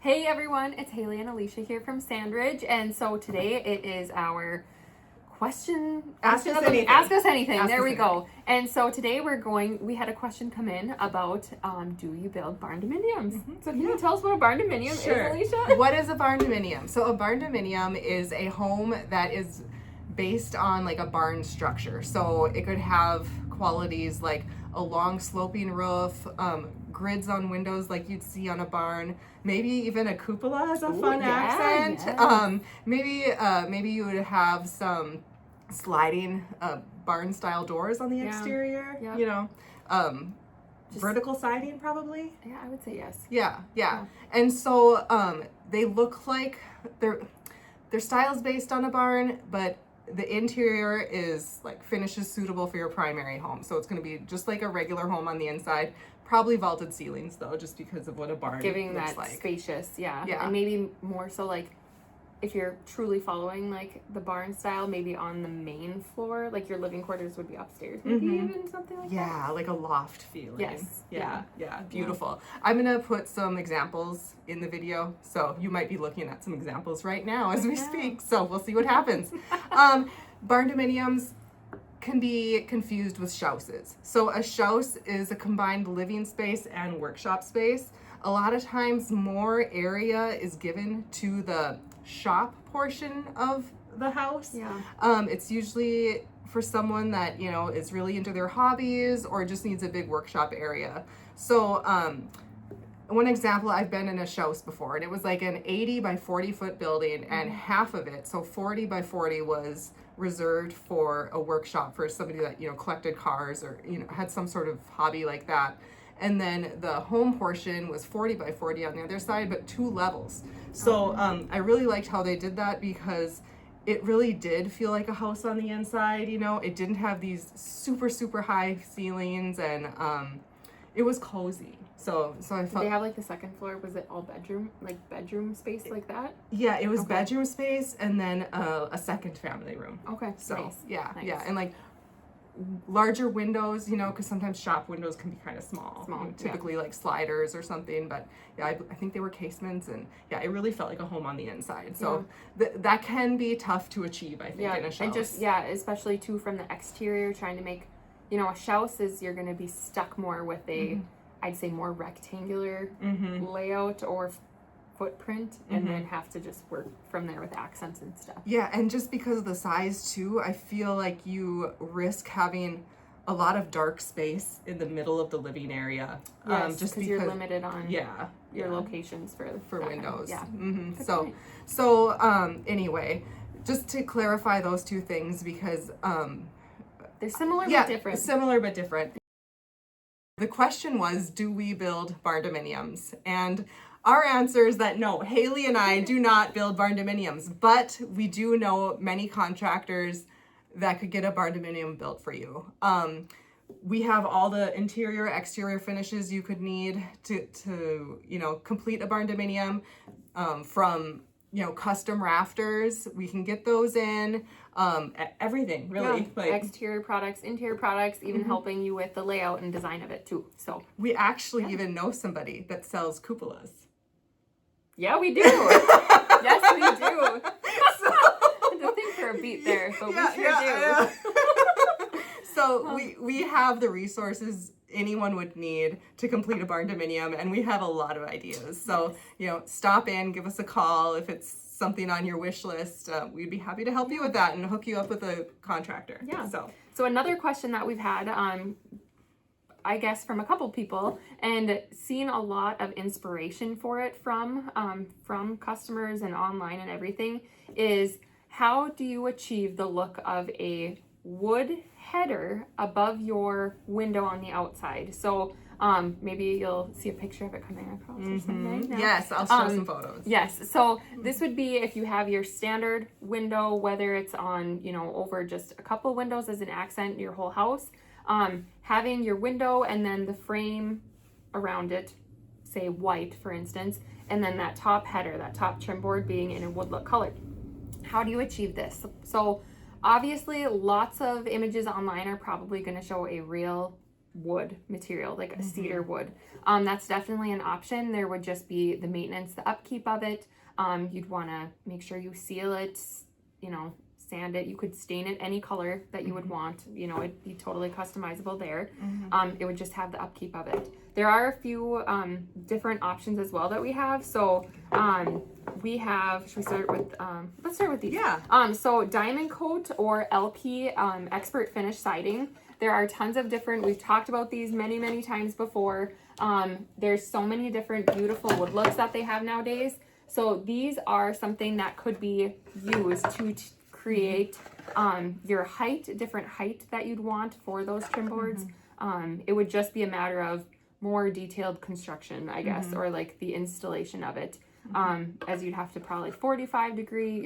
Hey everyone, it's Haley and Alicia here from Sandridge, and so today it is our Ask us anything. Ask us anything. Ask There us we anything. go. And so today we had a question come in about do you build bardominiums? So can you tell us what a bardominium Sure. is, Alicia? What is a bardominium? So a bardominium is a home that is based on like a barn structure. So it could have qualities like a long sloping roof, grids on windows like you'd see on a barn, maybe even a cupola is a fun accent. Yes. Maybe you would have some sliding barn style doors on the exterior. Yep. You know, vertical siding probably. Yeah, I would say yes. Yeah. And so they look like their style is based on a barn, but the interior is like finishes suitable for your primary home. So it's going to be just like a regular home on the inside. Probably vaulted ceilings though, just because of what a barn Giving looks that like. spacious, yeah. Yeah. And maybe more so like if you're truly following like the barn style, maybe on the main floor, like your living quarters would be upstairs, maybe even something like that. Yeah, like a loft feeling. Yes. Yeah, beautiful. I'm gonna put some examples in the video, so you might be looking at some examples right now as we speak. So we'll see what happens. Bardominiums can be confused with shouses. So a shouse is a combined living space and workshop space. A lot of times more area is given to the shop portion of the house. Yeah. It's usually for someone that, you know, is really into their hobbies or just needs a big workshop area. So one example, I've been in a house before, and it was like an 80 by 40 foot building, and half of it, so 40 by 40, was reserved for a workshop for somebody that, you know, collected cars or, you know, had some sort of hobby like that. And then the home portion was 40 by 40 on the other side, but 2 levels. So I really liked how they did that because it really did feel like a house on the inside. You know, it didn't have these super high ceilings, and it was cozy. So I felt. Did they have like the second floor? Was it all bedroom space like that? Yeah, it was bedroom space and then a second family room. Okay. So nice. yeah, Nice. and like larger windows, you know, because sometimes shop windows can be kind of small. Small, You know, typically like sliders or something. But yeah, I think they were casements, and yeah, it really felt like a home on the inside. So that can be tough to achieve, I think, in a house. And just especially too from the exterior, trying to make, you know, a house is you're going to be stuck more with a, I'd say more rectangular layout or footprint, and then have to just work from there with accents and stuff. Yeah, and just because of the size too, I feel like you risk having a lot of dark space in the middle of the living area. Yes, just because you're limited on your yeah. locations for windows. Yeah. So anyway, just to clarify those two things, because they're similar but different. Similar but different. The question was, do we build bardominiums? And our answer is that no, Haley and I do not build bardominiums, but we do know many contractors that could get a bardominium built for you. We have all the interior, exterior finishes you could need to you know, complete a bardominium, from, you know, custom rafters. We can get those in, everything really. Like exterior products, interior products, even helping you with the layout and design of it too. So we actually even know somebody that sells cupolas. Yeah, we do. Yes, we do. So, I had to think for a beat there, but we sure do. So we have the resources anyone would need to complete a bardominium, and we have a lot of ideas. So, you know, stop in, give us a call if it's something on your wish list. We'd be happy to help you with that and hook you up with a contractor. Yeah. So another question that we've had, I guess from a couple people, and seen a lot of inspiration for it from customers and online and everything, is how do you achieve the look of a wood header above your window on the outside? So maybe you'll see a picture of it coming across or something. Yes, I'll show some photos. Yes, so this would be if you have your standard window, whether it's on, you know, over just a couple windows as an accent in your whole house, having your window and then the frame around it, say white for instance, and then that top header, that top trim board being in a wood look color. How do you achieve this? So obviously lots of images online are probably going to show a real wood material, like a cedar wood. That's definitely an option. There would just be the maintenance, the upkeep of it. You'd want to make sure you seal it, you know, sand it. You could stain it any color that you would want. You know, it'd be totally customizable there. It would just have the upkeep of it. There are a few different options as well that we have. So we have, should we start with, let's start with these. Yeah. So Diamond Coat or LP Expert Finish Siding. There are tons of different, we've talked about these many, many times before. There's so many different beautiful wood looks that they have nowadays. So these are something that could be used to create your height, different height that you'd want for those trim boards. It would just be a matter of more detailed construction, I guess, or like the installation of it. As you'd have to probably 45 degree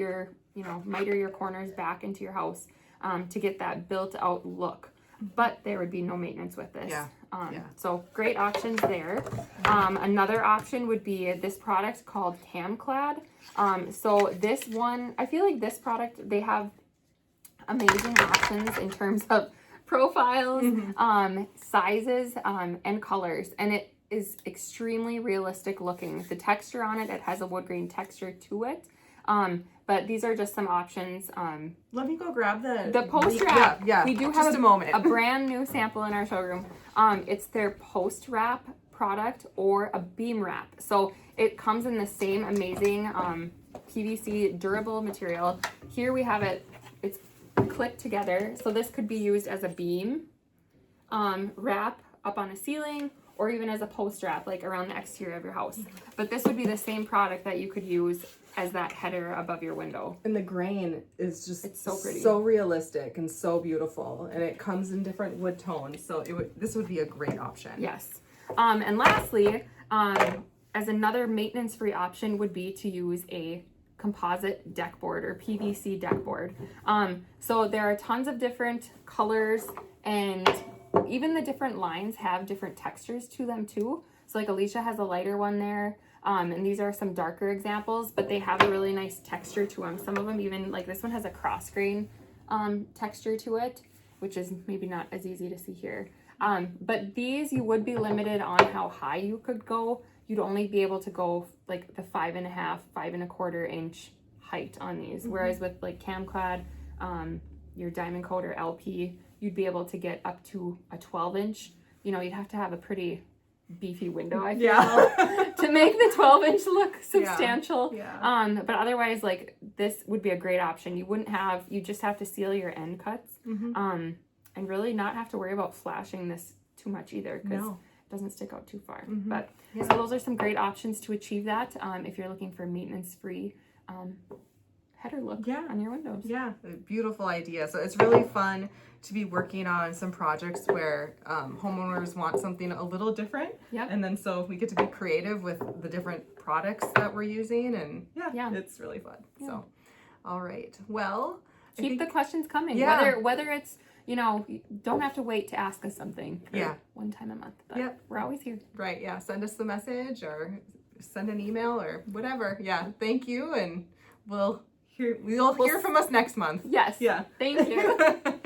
miter your corners back into your house to get that built out look. But there would be no maintenance with this. So great options there. Another option would be this product called Camclad. So this one, I feel like this product, they have amazing options in terms of profiles, sizes, and colors. And it is extremely realistic looking. The texture on it, it has a wood grain texture to it. But these are just some options. Let me go grab the post wrap. Yeah, we do just have a moment. a brand new sample in our showroom. It's their post wrap product or a beam wrap. So it comes in the same amazing PVC durable material. Here we have it. It's clipped together. So this could be used as a beam wrap up on a ceiling, or even as a post wrap, like around the exterior of your house. But this would be the same product that you could use as that header above your window. And the grain is just, it's so pretty, so realistic and so beautiful, and it comes in different wood tones. So this would be a great option. Yes. And lastly, as another maintenance-free option would be to use a composite deck board or PVC deck board. So there are tons of different colors, and even the different lines have different textures to them too. So like Alicia has a lighter one there. And these are some darker examples, but they have a really nice texture to them. Some of them even, like this one has a cross grain texture to it, which is maybe not as easy to see here. But these, you would be limited on how high you could go. You'd only be able to go like the 5.5, 5.25 inch height on these. Whereas with like Camclad, your Diamond Coat or LP, you'd be able to get up to a 12 inch. You know, you'd have to have a pretty beefy window, I feel, to make the 12 inch look substantial. But otherwise, like this would be a great option. You just have to seal your end cuts, and really not have to worry about flashing this too much either, because it doesn't stick out too far. But so those are some great options to achieve that if you're looking for maintenance free header look on your windows. Yeah, beautiful idea. So it's really fun to be working on some projects where homeowners want something a little different. And then so we get to be creative with the different products that we're using, and it's really fun. So, all right. Well, keep the questions coming. Whether it's, you know, you don't have to wait to ask us something for one time a month. But we're always here. Right. Yeah. Send us the message or send an email or whatever. Yeah. Thank you. And we'll hear from us next month. Yes. Yeah. Thank you.